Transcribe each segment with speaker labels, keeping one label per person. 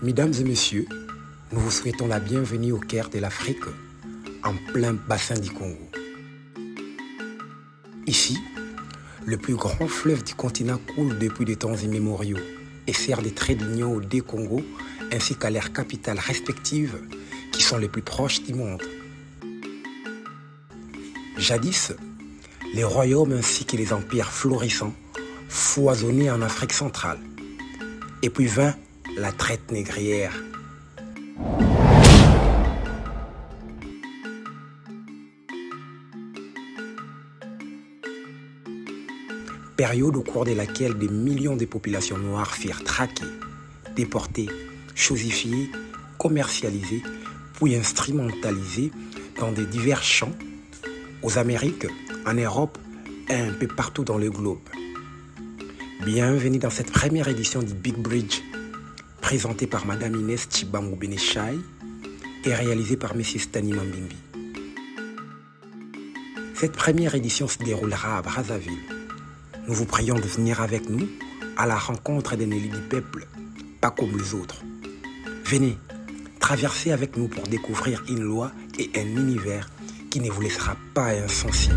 Speaker 1: Mesdames et messieurs, nous vous souhaitons la bienvenue au cœur de l'Afrique, en plein bassin du Congo. Ici, le plus grand fleuve du continent coule depuis des temps immémoriaux et sert de trait d'union aux deux Congos ainsi qu'à leurs capitales respectives qui sont les plus proches du monde. Jadis, les royaumes ainsi que les empires florissants foisonnaient en Afrique centrale. Et puis vint la traite négrière. Période au cours de laquelle des millions de populations noires furent traquées, déportées, chosifiées, commercialisées, puis instrumentalisées dans de divers champs, aux Amériques, en Europe et un peu partout dans le globe. Bienvenue dans cette première édition du Big Bridge, présentée par Madame Inès Tshibamou Beneshai et réalisée par Monsieur Stani Mambimbi. Cette première édition se déroulera à Brazzaville. Nous vous prions de venir avec nous à la rencontre d'un élu du peuple, pas comme les autres. Venez, traversez avec nous pour découvrir une loi et un univers qui ne vous laissera pas insensible.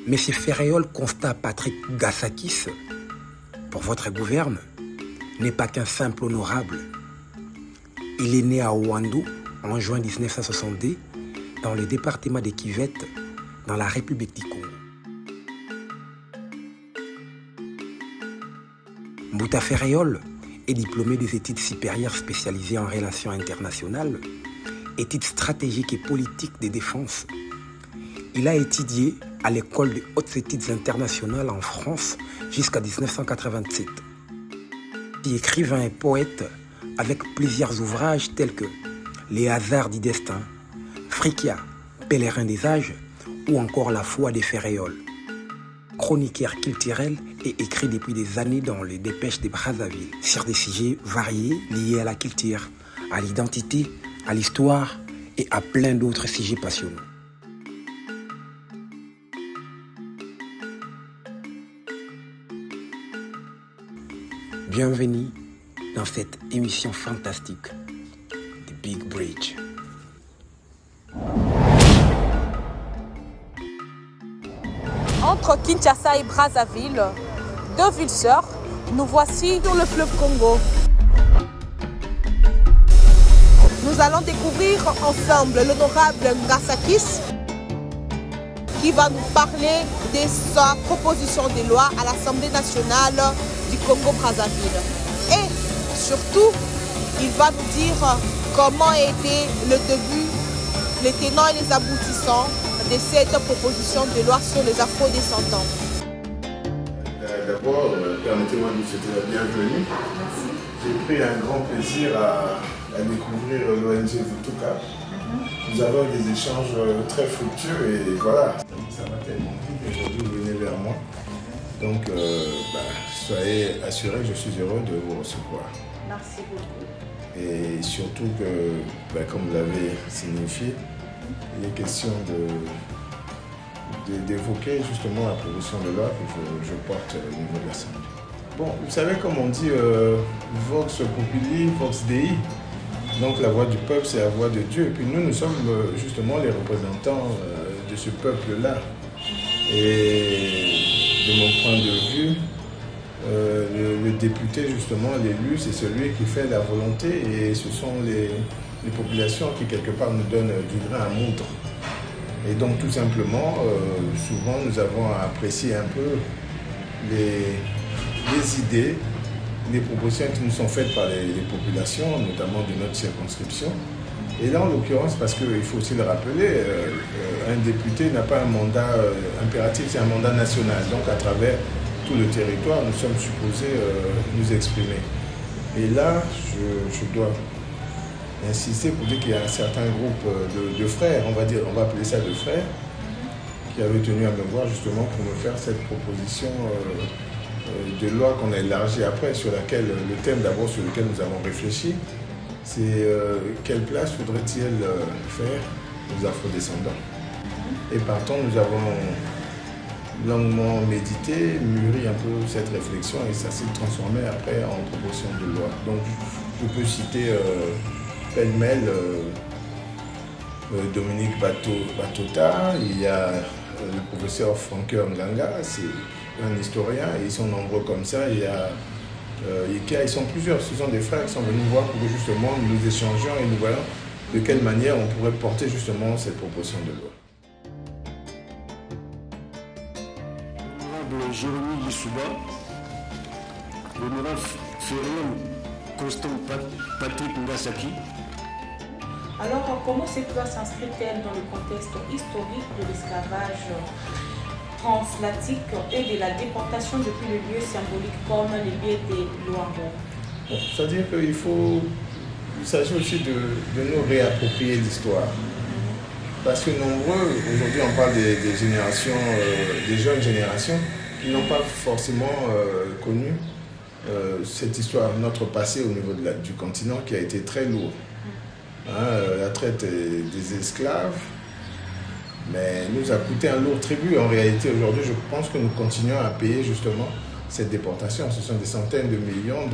Speaker 1: Monsieur Ferréol constate Patrick Gassakis, pour votre gouverne, n'est pas qu'un simple honorable. Il est né à Ouandou en juin 1962 dans le département de Kivette, dans la République du Congo. Mbouta Ferréol est diplômé des études supérieures spécialisées en relations internationales, études stratégiques et politiques de défense. Il a étudié à l'école des hautes études internationales en France jusqu'à 1987. Il est écrivain et poète avec plusieurs ouvrages tels que Les hasards du destin, Frikia, Pèlerin des âges ou encore La foi des Ferréol. Chroniqueur culturel et écrit depuis des années dans les dépêches de Brazzaville sur des sujets variés liés à la culture, à l'identité, à l'histoire et à plein d'autres sujets passionnants. Bienvenue dans cette émission fantastique de Big Bridge.
Speaker 2: Entre Kinshasa et Brazzaville, deux villes sœurs, nous voici sur le fleuve Congo. Nous allons découvrir ensemble l'honorable Gassakis qui va nous parler de sa proposition de loi à l'Assemblée nationale du Congo-Brazzaville. Et surtout, il va nous dire comment a été le début, les tenants et les aboutissants de cette proposition de loi sur les afro-descendants.
Speaker 3: D'abord, permettez-moi de vous souhaiter la bienvenue. J'ai pris un grand plaisir à découvrir l'ONG Vutuka. Nous avons eu des échanges très fructueux et voilà. Ça m'a tellement plu qu'aujourd'hui vous venez vers moi. Donc, soyez assurés que je suis heureux de vous recevoir.
Speaker 2: Merci beaucoup.
Speaker 3: Et surtout que, comme vous l'avez signifié, il est question d'évoquer justement la proposition de loi que je porte au niveau de l'Assemblée. Bon, vous savez comme on dit, Vox Populi, Vox Dei. Donc la voix du peuple, c'est la voix de Dieu. Et puis nous sommes justement les représentants de ce peuple-là. Et de mon point de vue, le député, justement, l'élu, c'est celui qui fait la volonté et ce sont les populations qui, quelque part, nous donnent du grain à moudre. Et donc, tout simplement, souvent, nous avons apprécié un peu les idées, les propositions qui nous sont faites par les populations, notamment de notre circonscription. Et là, en l'occurrence, parce qu'il faut aussi le rappeler, un député n'a pas un mandat impératif, c'est un mandat national. Donc, à travers tout le territoire, nous sommes supposés nous exprimer. Et là, je dois insister pour dire qu'il y a un certain groupe de frères, on va appeler ça de frères, qui avaient tenu à me voir justement pour me faire cette proposition de loi qu'on a élargie après, sur laquelle le thème d'abord sur lequel nous avons réfléchi, c'est quelle place faudrait-il faire aux afrodescendants. Et partant, nous avons longuement médité, mûri un peu cette réflexion et ça s'est transformé après en proposition de loi. Donc je peux citer pêle-mêle Dominique Batota, il y a le professeur Franck Nganga, c'est un historien, et ils sont nombreux comme ça. Il y a Ikea, ils sont plusieurs, ce sont des frères qui sont venus voir pour que justement nous échangions et nous voyons de quelle manière on pourrait porter justement cette proposition de loi.
Speaker 4: L'honorable Jérémy Lissouba, l'honorable Férian Constant Patrick Ngasaki.
Speaker 5: Alors, comment cette loi s'inscrit-elle dans le contexte historique de l'esclavage transatlantique et de la déportation depuis le lieu symbolique comme les biais des Luango?
Speaker 3: C'est-à-dire qu'il s'agit aussi de nous réapproprier l'histoire. Parce que nombreux, aujourd'hui on parle des générations, des jeunes générations qui n'ont pas forcément connu cette histoire, notre passé au niveau du continent qui a été très lourd. La traite des esclaves, mais nous a coûté un lourd tribut. En réalité, aujourd'hui, je pense que nous continuons à payer justement cette déportation. Ce sont des centaines de millions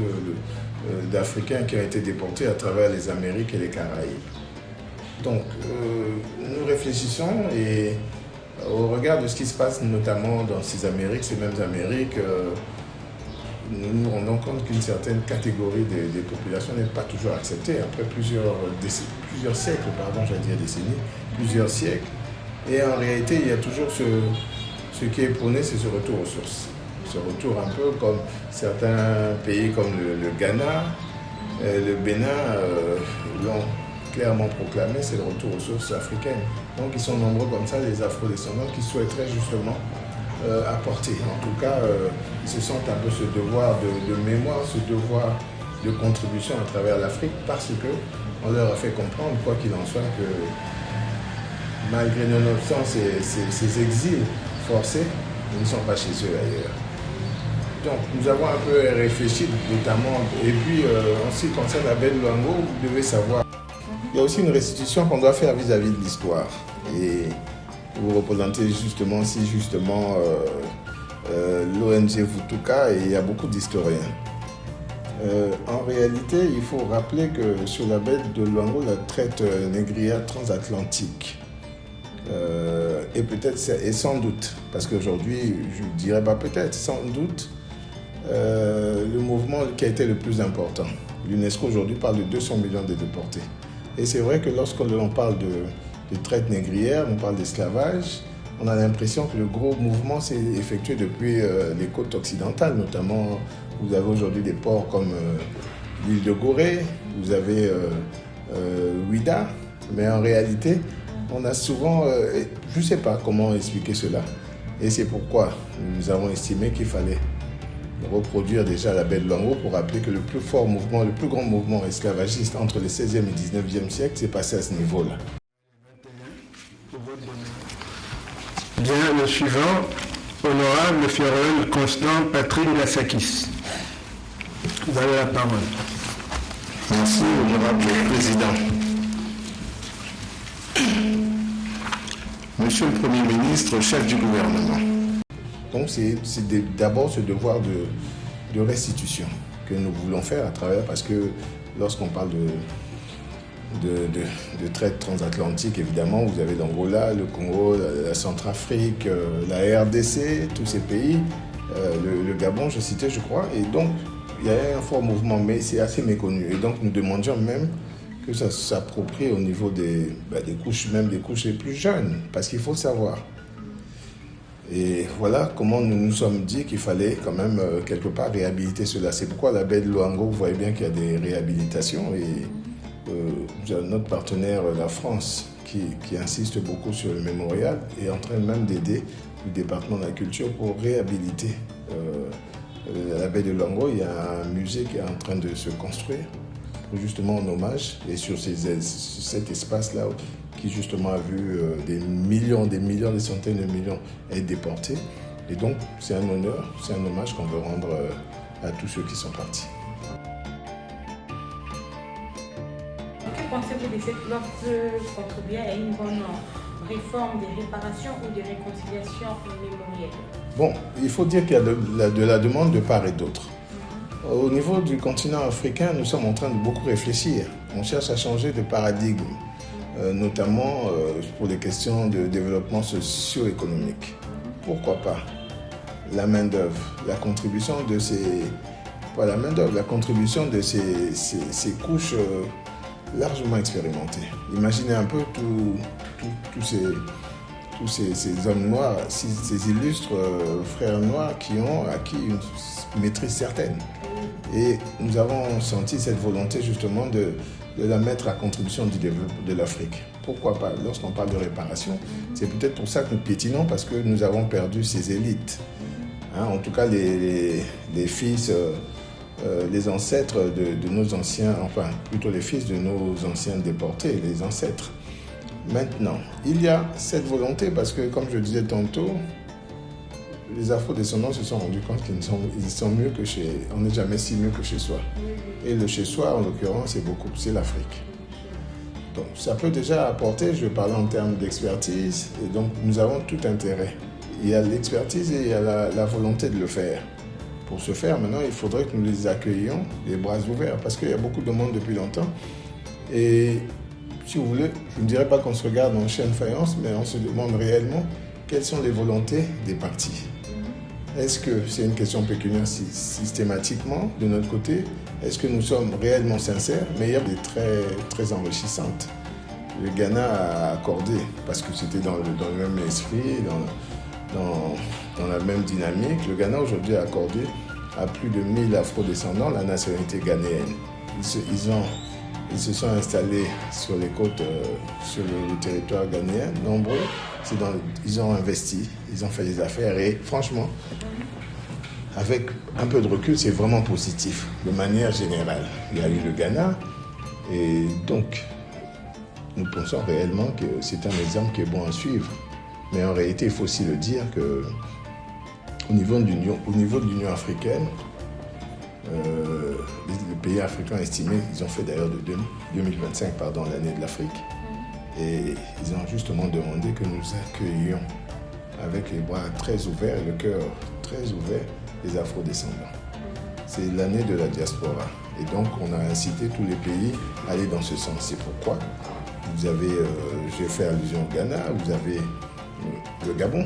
Speaker 3: d'Africains qui ont été déportés à travers les Amériques et les Caraïbes. Donc, nous réfléchissons et au regard de ce qui se passe notamment dans ces mêmes Amériques, nous nous rendons compte qu'une certaine catégorie des populations n'est pas toujours acceptée après plusieurs siècles, plusieurs siècles. Et en réalité, il y a toujours ce qui est prôné, c'est ce retour aux sources. Ce retour un peu comme certains pays comme le Ghana, le Bénin l'ont clairement proclamé, c'est le retour aux sources africaines. Donc ils sont nombreux comme ça, les afrodescendants, qui souhaiteraient justement apporter. En tout cas, ils se sentent un peu ce devoir de mémoire, ce devoir de contribution à travers l'Afrique, parce qu'on leur a fait comprendre, quoi qu'il en soit, que malgré nonobstant ces exils forcés, ils ne sont pas chez eux ailleurs. Donc nous avons un peu réfléchi notamment, et puis en ce qui concerne la baie de Luango, vous devez savoir, il y a aussi une restitution qu'on doit faire vis-à-vis de l'histoire. Et vous représentez justement l'ONG Vutuka, et il y a beaucoup d'historiens. En réalité, il faut rappeler que sur la baie de Luango, la traite négrière transatlantique, et peut-être, et sans doute, parce qu'aujourd'hui, je ne dirais pas peut-être, sans doute, le mouvement qui a été le plus important. L'UNESCO aujourd'hui parle de 200 millions de déportés. Et c'est vrai que lorsqu'on parle de traite négrière, on parle d'esclavage, on a l'impression que le gros mouvement s'est effectué depuis les côtes occidentales, notamment vous avez aujourd'hui des ports comme l'île de Gorée, vous avez Ouida, mais en réalité, on a souvent, je ne sais pas comment expliquer cela, et c'est pourquoi nous avons estimé qu'il fallait reproduire déjà la baie de Luango pour rappeler que le plus fort mouvement, le plus grand mouvement esclavagiste entre le 16e et 19e siècle s'est passé à ce niveau-là.
Speaker 4: Bien, le suivant, honorable Férian Constant Patrick Ngasaki. Vous avez la parole.
Speaker 6: Merci, honorable président. Monsieur le Premier ministre, chef du gouvernement.
Speaker 3: Donc c'est d'abord ce devoir de restitution que nous voulons faire à travers, parce que lorsqu'on parle de traite transatlantique, évidemment, vous avez l'Angola, le Congo, la Centrafrique, la RDC, tous ces pays, le Gabon, je citais, je crois, et donc il y a un fort mouvement, mais c'est assez méconnu. Et donc nous demandions même que ça s'approprie au niveau des couches, même des couches les plus jeunes, parce qu'il faut le savoir. Et voilà comment nous nous sommes dit qu'il fallait quand même quelque part réhabiliter cela. C'est pourquoi la baie de Luango, vous voyez bien qu'il y a des réhabilitations, et notre partenaire, la France, qui insiste beaucoup sur le mémorial, est en train même d'aider le département de la culture pour réhabiliter la baie de Luango. Il y a un musée qui est en train de se construire pour justement en hommage, et sur cet espace-là qui justement a vu des centaines de millions être déportés. Et donc c'est un honneur, c'est un hommage qu'on veut rendre à tous ceux qui sont partis.
Speaker 5: pensez-vous de cette loi peut contribuer à une bonne réforme des réparations ou des réconciliations mémorielles?
Speaker 3: Bon, il faut dire qu'il y a de la demande de part et d'autre. Au niveau du continent africain, nous sommes en train de beaucoup réfléchir. On cherche à changer de paradigme, notamment pour les questions de développement socio-économique. Pourquoi pas la main-d'œuvre, la contribution de ces... Pas la main-d'œuvre, la contribution de ces couches largement expérimentées. Imaginez un peu tous ces hommes noirs, ces illustres frères noirs qui ont acquis une maîtrise certaine. Et nous avons senti cette volonté justement de la mettre à contribution du développement de l'Afrique. Pourquoi pas? Lorsqu'on parle de réparation, c'est peut-être pour ça que nous piétinons, parce que nous avons perdu ces élites. En tout cas, les fils, les ancêtres de nos anciens, enfin plutôt les fils de nos anciens déportés, les ancêtres. Maintenant, il y a cette volonté parce que, comme je disais tantôt, les afro-descendants se sont rendus compte qu'ils sont mieux que on n'est jamais si mieux que chez soi. Et le chez soi, en l'occurrence, c'est l'Afrique. Donc, ça peut déjà apporter, je vais parler en termes d'expertise, et donc nous avons tout intérêt. Il y a l'expertise et il y a la volonté de le faire. Pour ce faire, maintenant, il faudrait que nous les accueillions les bras ouverts parce qu'il y a beaucoup de monde depuis longtemps. Et si vous voulez, je ne dirais pas qu'on se regarde en chaîne faïence, mais on se demande réellement quelles sont les volontés des partis. Est-ce que c'est une question pécuniaire systématiquement de notre côté? Est-ce que nous sommes réellement sincères? Mais il y a des très, très enrichissantes. Le Ghana a accordé, parce que c'était dans le même esprit, dans la même dynamique. Le Ghana aujourd'hui a accordé à plus de 1000 afro-descendants la nationalité ghanéenne. Ils se sont installés sur les côtes, sur le territoire ghanéen, nombreux. Ils ont investi, ils ont fait des affaires et franchement, avec un peu de recul, c'est vraiment positif, de manière générale. Il y a eu le Ghana et donc nous pensons réellement que c'est un exemple qui est bon à suivre. Mais en réalité, il faut aussi le dire qu'au niveau de l'Union africaine, les pays africains estimés, ils ont fait d'ailleurs de 2025, l'année de l'Afrique, et ils ont justement demandé que nous accueillions avec les bras très ouverts et le cœur très ouvert les afro-descendants. C'est l'année de la diaspora, et donc on a incité tous les pays à aller dans ce sens. C'est pourquoi vous avez, j'ai fait allusion au Ghana, vous avez le Gabon,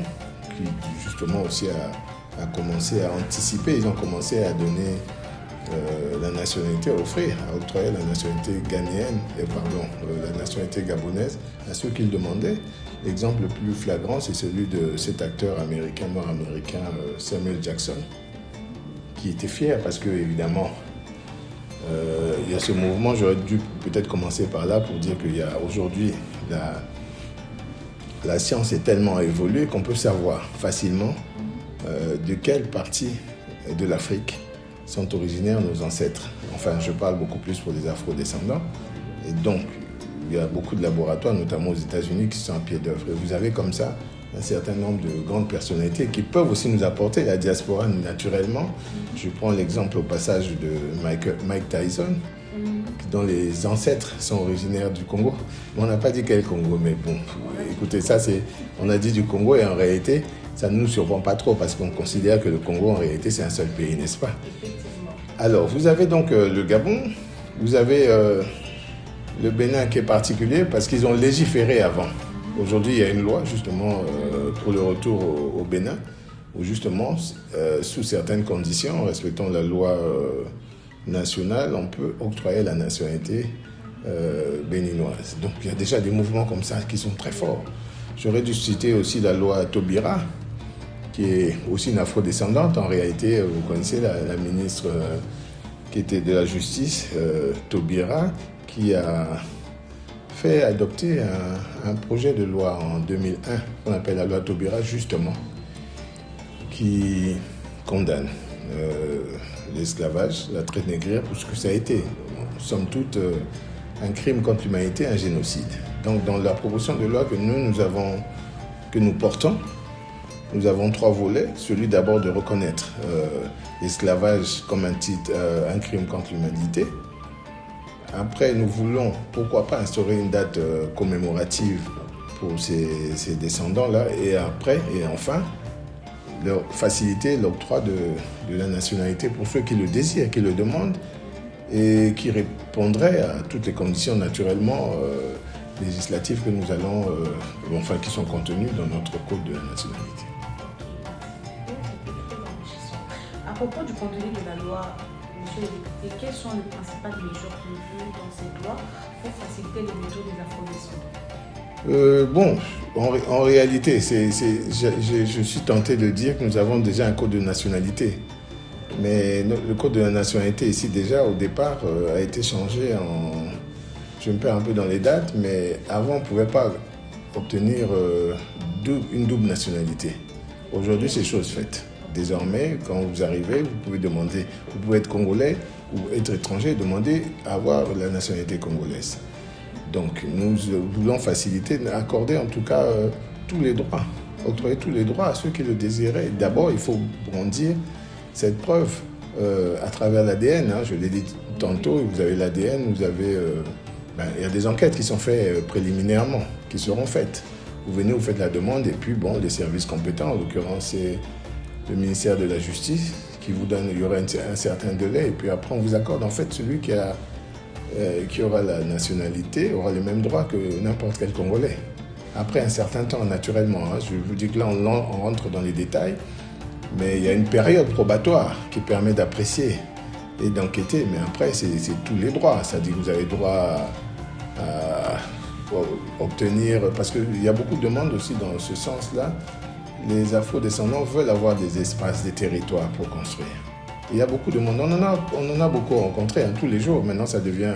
Speaker 3: qui justement aussi a commencé à anticiper, ils ont commencé à donner la nationalité, à offrir, à octroyer la nationalité ghanéenne, la nationalité gabonaise à ceux qui le demandaient. L'exemple le plus flagrant, c'est celui de cet acteur nord-américain, Samuel Jackson, qui était fier parce que, évidemment, il y a ce mouvement, j'aurais dû peut-être commencer par là pour dire qu'il y a aujourd'hui la science est tellement évoluée qu'on peut savoir facilement de quelle partie de l'Afrique sont originaires nos ancêtres. Enfin, je parle beaucoup plus pour les afro-descendants. Et donc, il y a beaucoup de laboratoires, notamment aux États-Unis, qui sont à pied d'œuvre. Et vous avez comme ça un certain nombre de grandes personnalités qui peuvent aussi nous apporter la diaspora naturellement. Je prends l'exemple au passage de Mike Tyson, dont les ancêtres sont originaires du Congo. On n'a pas dit quel Congo, mais bon, écoutez, on a dit du Congo et en réalité, ça ne nous surprend pas trop parce qu'on considère que le Congo, en réalité, c'est un seul pays, n'est-ce pas? Alors, vous avez donc le Gabon, vous avez le Bénin qui est particulier parce qu'ils ont légiféré avant. Aujourd'hui, il y a une loi justement pour le retour au Bénin où justement, sous certaines conditions, en respectant la loi nationale, on peut octroyer la nationalité béninoise. Donc il y a déjà des mouvements comme ça qui sont très forts. J'aurais dû citer aussi la loi Taubira, qui est aussi une afro-descendante. En réalité, vous connaissez la ministre qui était de la Justice, Taubira, qui a fait adopter un projet de loi en 2001, qu'on appelle la loi Taubira, justement, qui condamne l'esclavage, la traite négrière, pour ce que ça a été. Somme toute, un crime contre l'humanité, un génocide. Donc, dans la proposition de loi que nous portons, nous avons 3 volets. Celui d'abord de reconnaître l'esclavage comme un crime contre l'humanité. Après, nous voulons, pourquoi pas, instaurer une date commémorative pour ces descendants-là, et après, et enfin, leur faciliter l'octroi de la nationalité pour ceux qui le désirent, qui le demandent, et qui répondraient à toutes les conditions naturellement législatives que nous allons, qui sont contenues dans notre code de la nationalité.
Speaker 5: À propos du contenu de la loi, monsieur le député, quelles sont les principales mesures prévues dans cette loi pour faciliter les mesures des afro-descendants?
Speaker 3: En réalité, je suis tenté de dire que nous avons déjà un code de nationalité. Mais le code de la nationalité ici déjà au départ a été changé je me perds un peu dans les dates, mais avant on ne pouvait pas obtenir une double nationalité. Aujourd'hui c'est chose faite. Désormais quand vous arrivez, vous pouvez être congolais ou être étranger et demander à avoir la nationalité congolaise. Donc nous voulons faciliter, accorder en tout cas tous les droits, octroyer tous les droits à ceux qui le désiraient. D'abord il faut brandir cette preuve à travers l'ADN, je l'ai dit tantôt, vous avez l'ADN, vous avez... il y a des enquêtes qui sont faites préliminairement, qui seront faites. Vous venez, vous faites la demande et puis les services compétents, en l'occurrence c'est le ministère de la Justice, qui vous donne, il y aura un certain délai et puis après on vous accorde en fait celui qui aura la nationalité, aura les mêmes droits que n'importe quel Congolais. Après un certain temps, naturellement, je vous dis que là on rentre dans les détails, mais il y a une période probatoire qui permet d'apprécier et d'enquêter. Mais après, c'est tous les droits. C'est-à-dire que vous avez droit à obtenir... Parce qu'il y a beaucoup de demandes aussi dans ce sens-là. Les afro-descendants veulent avoir des espaces, des territoires pour construire. Il y a beaucoup de monde. On en a beaucoup rencontré tous les jours. Maintenant, ça devient...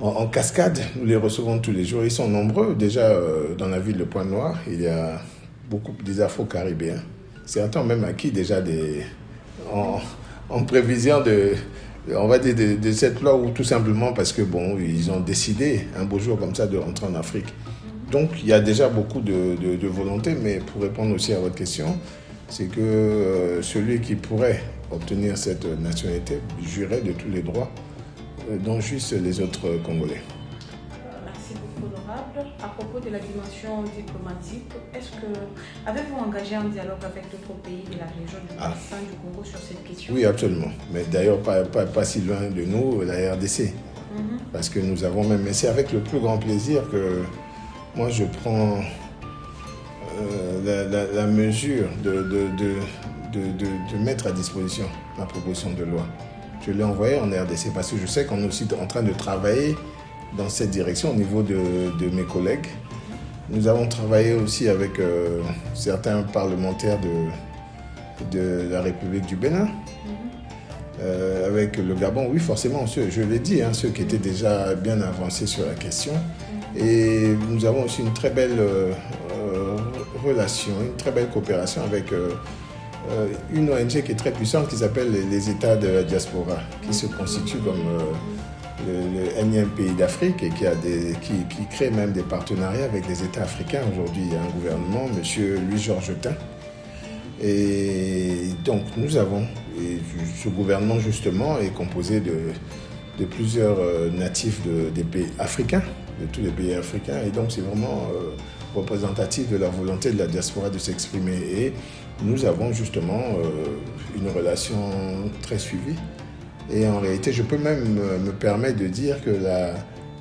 Speaker 3: en cascade, nous les recevons tous les jours. Ils sont nombreux. Déjà, dans la ville de Pointe-Noire, il y a beaucoup des afro-caribéens. Certains même acquis déjà en prévision de cette loi ou tout simplement parce que ils ont décidé un beau jour comme ça de rentrer en Afrique. Donc il y a déjà beaucoup de volonté, mais pour répondre aussi à votre question, c'est que celui qui pourrait obtenir cette nationalité jouirait de tous les droits dont juste les autres Congolais.
Speaker 5: Merci beaucoup, honorable. À propos de la dimension diplomatique, avez-vous engagé un dialogue avec d'autres pays de la région du bassin du Congo sur cette question?
Speaker 3: Oui, absolument. Mais d'ailleurs, pas si loin de nous, la RDC. Parce que nous avons même... Mais c'est avec le plus grand plaisir que moi, je prends la mesure de mettre à disposition ma proposition de loi. Je l'ai envoyée en RDC parce que je sais qu'on est aussi en train de travailler dans cette direction au niveau de mes collègues. Nous avons travaillé aussi avec certains parlementaires de la République du Bénin, avec le Gabon, oui forcément, je l'ai dit, ceux qui étaient déjà bien avancés sur la question. Et nous avons aussi une très belle relation, une très belle coopération avec une ONG qui est très puissante qui s'appelle les États de la diaspora, qui se constitue comme le énième pays d'Afrique et qui crée même des partenariats avec les États africains. Aujourd'hui, il y a un gouvernement, M. Louis-Georges Tin. Et donc, nous avons, et ce gouvernement justement est composé de plusieurs natifs des pays africains, de tous les pays africains. Et donc, c'est vraiment représentatif de la volonté de la diaspora de s'exprimer. Et nous avons justement une relation très suivie. Et en réalité, je peux même me permettre de dire que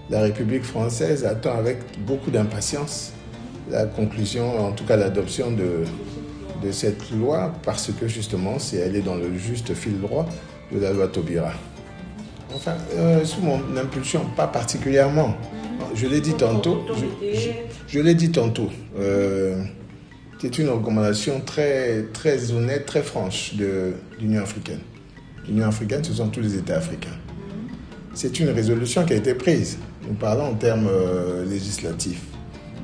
Speaker 3: la République française attend avec beaucoup d'impatience la conclusion, en tout cas l'adoption de cette loi, parce que justement, elle est dans le juste fil droit de la loi Taubira. Enfin, sous mon impulsion, pas particulièrement. Je l'ai dit tantôt. Je l'ai dit tantôt. C'est une recommandation très, très honnête, très franche de l'Union africaine. L'Union africaine, ce sont tous les États africains. C'est une résolution qui a été prise. Nous parlons en termes législatifs.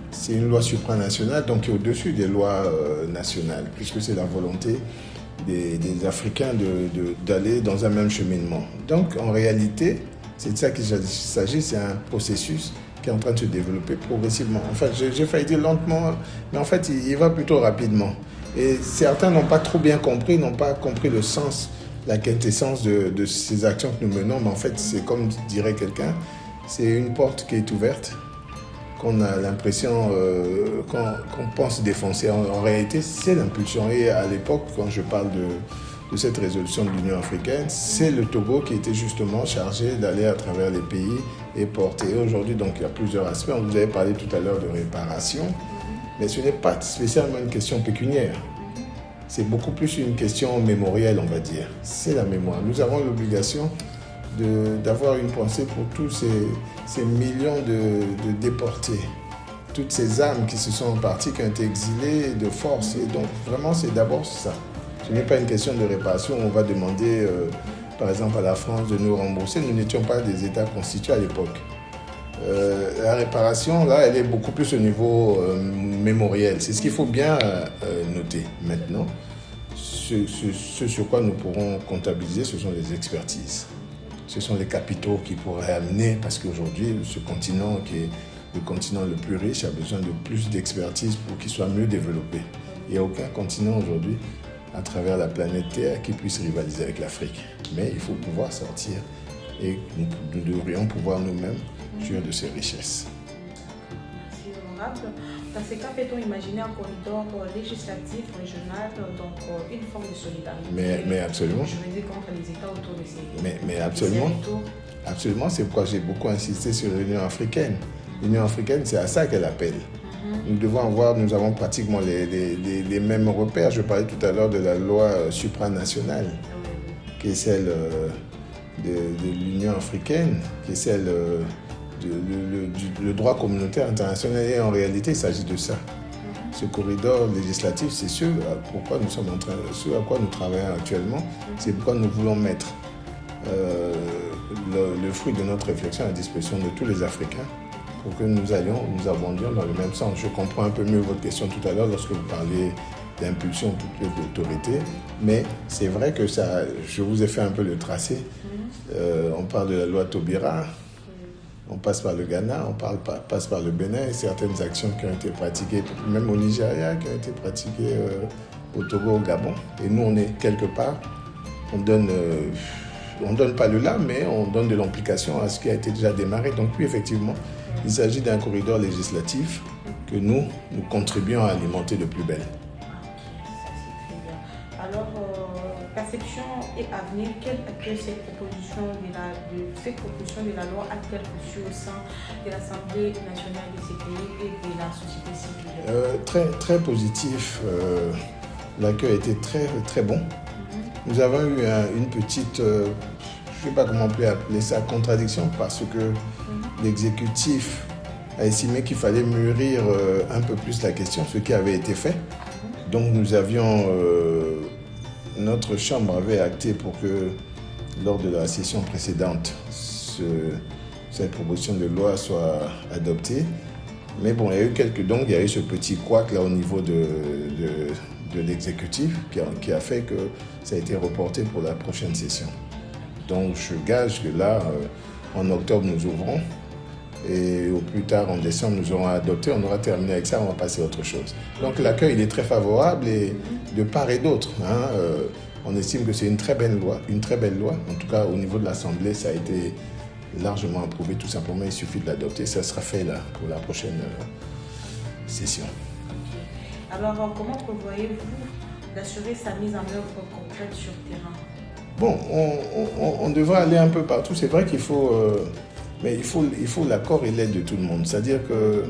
Speaker 3: C'est une loi supranationale, donc qui est au-dessus des lois nationales, puisque c'est la volonté des Africains d'aller dans un même cheminement. Donc, en réalité, c'est de ça qu'il s'agit, c'est un processus qui est en train de se développer progressivement. En fait, j'ai failli dire lentement, mais en fait, il va plutôt rapidement. Et certains n'ont pas trop bien compris, n'ont pas compris le sens la quintessence de ces actions que nous menons, mais en fait, c'est comme dirait quelqu'un, c'est une porte qui est ouverte, qu'on a l'impression qu'on pense défoncer. En réalité, c'est l'impulsion. Et à l'époque, quand je parle de cette résolution de l'Union africaine, c'est le Togo qui était justement chargé d'aller à travers les pays et porter. Aujourd'hui, donc, il y a plusieurs aspects. On vous avait parlé tout à l'heure de réparation, mais ce n'est pas spécialement une question pécuniaire. C'est beaucoup plus une question mémorielle, on va dire. C'est la mémoire. Nous avons l'obligation d'avoir une pensée pour tous ces millions de déportés, toutes ces âmes qui se sont parties, qui ont été exilées de force. Et donc, vraiment, c'est d'abord ça. Ce n'est pas une question de réparation. On va demander, par exemple, à la France de nous rembourser. Nous n'étions pas des États constitués à l'époque. La réparation, là, elle est beaucoup plus au niveau mémoriel. C'est ce qu'il faut bien noter maintenant. Ce sur quoi nous pourrons comptabiliser, ce sont les expertises. Ce sont les capitaux qui pourraient amener, parce qu'aujourd'hui, ce continent qui est le continent le plus riche a besoin de plus d'expertise pour qu'il soit mieux développé. Il n'y a aucun continent aujourd'hui à travers la planète Terre qui puisse rivaliser avec l'Afrique. Mais il faut pouvoir sortir et nous devrions pouvoir nous-mêmes jouir de ces richesses.
Speaker 5: Merci, honorable. Dans ces cas, peut-on imaginer un corridor législatif, régional, donc une forme de solidarité?
Speaker 3: Mais absolument.
Speaker 5: Je veux dire contre les États autour de ces...
Speaker 3: Mais absolument. Absolument, c'est pourquoi j'ai beaucoup insisté sur l'Union africaine. L'Union africaine, c'est à ça qu'elle appelle. Nous devons avoir, nous avons pratiquement les mêmes repères. Je parlais tout à l'heure de la loi supranationale, qui est celle de l'Union africaine, qui est celle le droit communautaire international. Et en réalité, il s'agit de ça. Ce corridor législatif, c'est ce pourquoi nous sommes en train, ce à quoi nous travaillons actuellement. C'est pourquoi nous voulons mettre le fruit de notre réflexion à la disposition de tous les Africains, pour que nous abondions dans le même sens. Je comprends un peu mieux votre question tout à l'heure lorsque vous parliez d'impulsion toute l'autorité, mais c'est vrai que ça, je vous ai fait un peu le tracé. On parle de la loi Taubira, on passe par le Ghana, passe par le Bénin, et certaines actions qui ont été pratiquées, même au Nigeria, qui ont été pratiquées au Togo, au Gabon. Et nous, on est quelque part, on donne pas le là, mais on donne de l'implication à ce qui a été déjà démarré. Donc oui, effectivement, il s'agit d'un corridor législatif que nous contribuons à alimenter de plus belle.
Speaker 5: Alors, perception et avenir, quelle est cette proposition de la loi a-t-elle reçu au sein de l'Assemblée nationale de ces pays et de la société civile?
Speaker 3: Très, très positif. L'accueil a été très, très bon. Nous avons eu une petite, je ne sais pas comment on peut appeler ça, contradiction, parce que l'exécutif a estimé qu'il fallait mûrir un peu plus la question, ce qui avait été fait. Donc nous avions, notre chambre avait acté pour que lors de la session précédente, cette proposition de loi soit adoptée. Mais bon, il y a eu ce petit couac là au niveau de l'exécutif qui a fait que ça a été reporté pour la prochaine session. Donc je gage que là, en octobre, nous ouvrons et au plus tard, en décembre, nous aurons adopté, on aura terminé avec ça, on va passer à autre chose. Donc l'accueil, il est très favorable et de part et d'autre. On estime que c'est une très belle loi. En tout cas, au niveau de l'Assemblée, ça a été largement approuvé. Tout simplement, il suffit de l'adopter. Ça sera fait là pour la prochaine session.
Speaker 5: Alors, comment prévoyez-vous d'assurer sa mise en œuvre concrète sur le terrain?
Speaker 3: Bon, on devrait aller un peu partout. C'est vrai qu'il faut... mais il faut l'accord et l'aide de tout le monde. C'est-à-dire que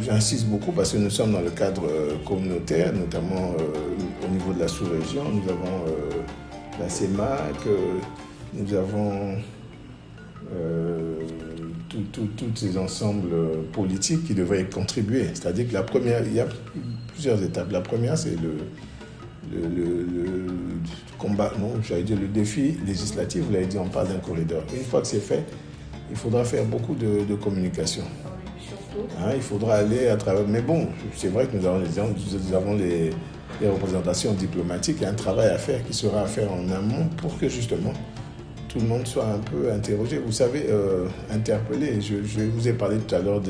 Speaker 3: j'insiste beaucoup parce que nous sommes dans le cadre communautaire, notamment au niveau de la sous-région. Nous avons la CEMAC, nous avons tous ces ensembles politiques qui devraient y contribuer. C'est-à-dire que il y a plusieurs étapes. La première, c'est le combat, le défi législatif. Vous l'avez dit, on parle d'un corridor. Une fois que c'est fait, il faudra faire beaucoup de communication. Il faudra aller à travers... Mais bon, c'est vrai que nous avons les représentations diplomatiques. Il y a un travail à faire qui sera à faire en amont pour que justement tout le monde soit un peu interrogé. Vous savez, interpellé. Je vous ai parlé tout à l'heure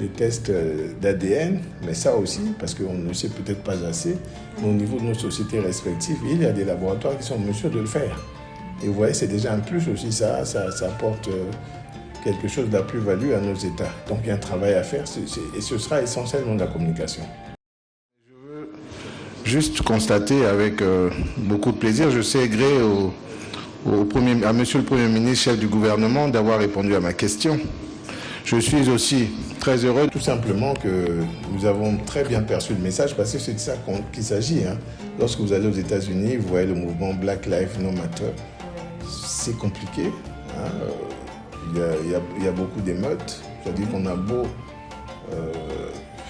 Speaker 3: des tests d'ADN, mais ça aussi, parce qu'on ne sait peut-être pas assez, mais au niveau de nos sociétés respectives, il y a des laboratoires qui sont en mesure de le faire. Et vous voyez, c'est déjà un plus aussi, ça apporte quelque chose de la plus-value à nos États. Donc il y a un travail à faire, et ce sera essentiellement de la communication.
Speaker 6: Je veux juste constater avec beaucoup de plaisir, je sais gré à Monsieur le Premier ministre, chef du gouvernement, d'avoir répondu à ma question. Je suis aussi très heureux.
Speaker 3: Tout simplement que nous avons très bien perçu le message, parce que c'est de ça qu'il s'agit. Lorsque vous allez aux États-Unis, vous voyez le mouvement Black Lives No Matter. C'est compliqué. Il y a beaucoup d'émeutes. C'est-à-dire qu'on a beau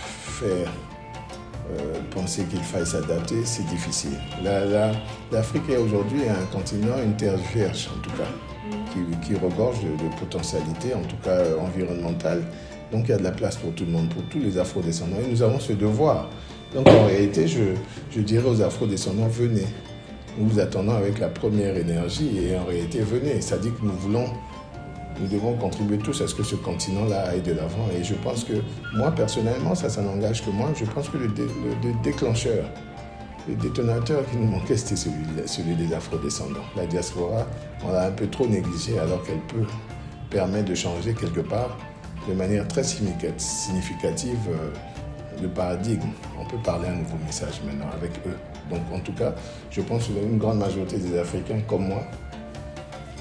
Speaker 3: faire penser qu'il faille s'adapter, c'est difficile. L'Afrique est aujourd'hui un continent, une terre vierge en tout cas, qui regorge de potentialités, en tout cas environnementales. Donc il y a de la place pour tout le monde, pour tous les afro-descendants. Et nous avons ce devoir. Donc en réalité, je dirais aux afro-descendants, venez. Nous vous attendons avec la première énergie et en réalité, venez. C'est-à-dire que nous devons contribuer tous à ce que ce continent-là aille de l'avant. Et je pense que, moi, personnellement, ça n'engage que moi. Je pense que le déclencheur, le détonateur qui nous manquait, c'était celui des afro-descendants. La diaspora, on l'a un peu trop négligée alors qu'elle peut permettre de changer quelque part de manière très significative le paradigme. On peut parler un nouveau message maintenant avec eux. Donc, en tout cas, je pense qu'une grande majorité des Africains, comme moi,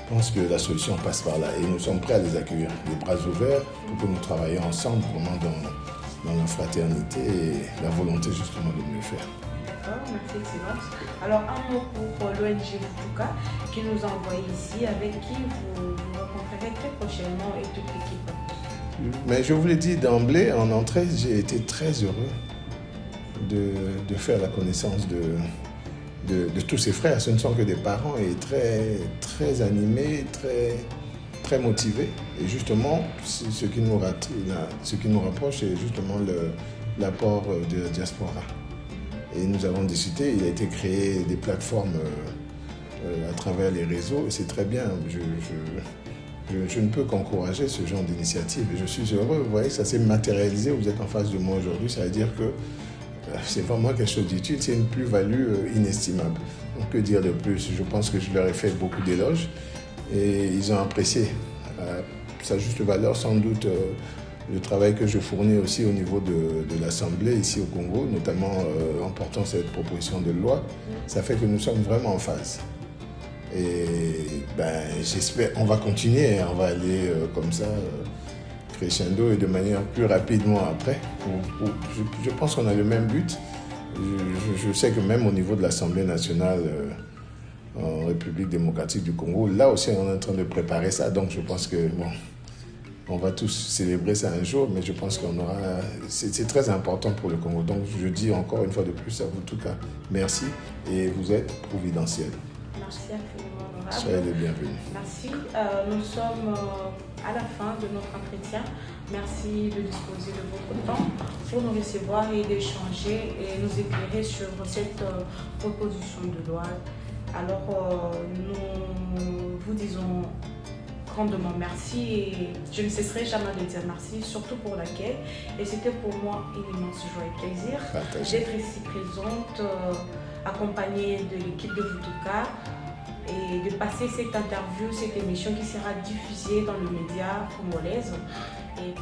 Speaker 3: pensent que la solution passe par là. Et nous sommes prêts à les accueillir, les bras ouverts, pour que nous travaillions ensemble, vraiment dans la fraternité et la volonté justement de mieux faire.
Speaker 5: D'accord, merci Excellence. Alors, un mot pour l'ONG Vutuka qui nous a envoyé ici, avec qui vous rencontrerez très prochainement et toute l'équipe.
Speaker 3: Mais je vous l'ai dit d'emblée, en entrée, j'ai été très heureux de faire la connaissance de tous ces frères. Ce ne sont que des parents et très animés, très motivés. Et justement, ce qui nous rapproche, c'est justement l'apport de la diaspora. Et nous avons discuté, il a été créé des plateformes à travers les réseaux et c'est très bien. Je ne peux qu'encourager ce genre d'initiative et je suis heureux. Vous voyez, ça s'est matérialisé. Vous êtes en face de moi aujourd'hui. Ça veut dire que c'est vraiment quelque chose d'utile. C'est une plus-value inestimable. Donc, que dire de plus? Je pense que je leur ai fait beaucoup d'éloges et ils ont apprécié sa juste valeur, sans doute, le travail que je fournis aussi au niveau de l'Assemblée ici au Congo, notamment en portant cette proposition de loi. Ça fait que nous sommes vraiment en phase. Et j'espère, on va continuer, on va aller comme ça, crescendo et de manière plus rapidement après. Je pense qu'on a le même but. Je sais que même au niveau de l'Assemblée nationale en République démocratique du Congo, là aussi on est en train de préparer ça. Donc je pense que on va tous célébrer ça un jour, mais je pense qu'on aura... C'est très important pour le Congo. Donc je dis encore une fois de plus à vous, en tout cas, merci et vous êtes providentiels.
Speaker 5: Merci infiniment, honorable.
Speaker 3: Soyez les bienvenus.
Speaker 5: Merci. Nous sommes à la fin de notre entretien. Merci de disposer de votre temps pour nous recevoir et d'échanger et nous éclairer sur cette proposition de loi. Alors, nous vous disons grandement merci et je ne cesserai jamais de dire merci, surtout pour l'accueil. Et c'était pour moi une immense joie et plaisir d'être ici présente, accompagnée de l'équipe de Vutuka et de passer cette interview, cette émission qui sera diffusée dans le média congolaise. Et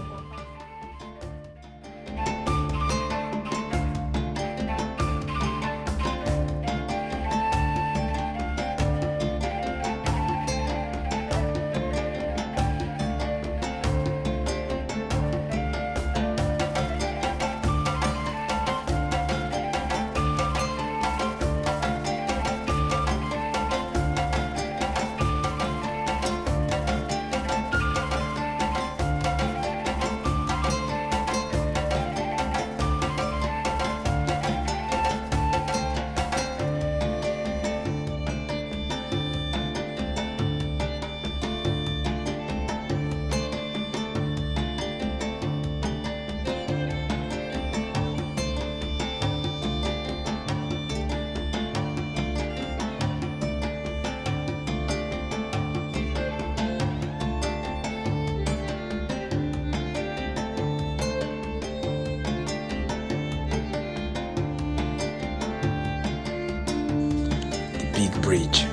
Speaker 1: Bridge.